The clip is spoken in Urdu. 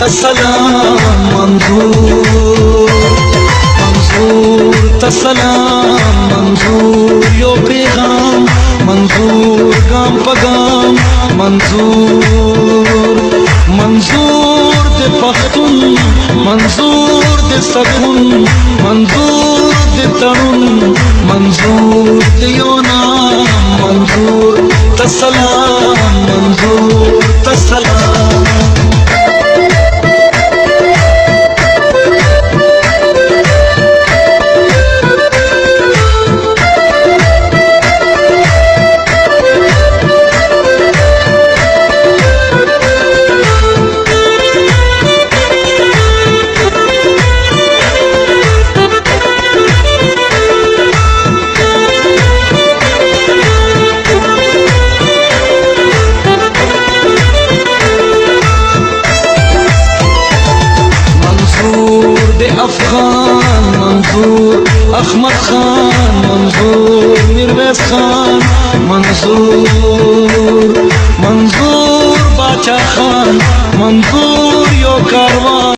تسلام منظور منظور تسلام منظور یو پیغام منظور گام پگام منظور منظور دے پختون منظور دے سکون منظور دے ترون منظور دے یونام منظور تسلام منظور تسلام افغان منظور احمد خان منظور میرویس خان منظور منظور باچا خان منظور یو کاروان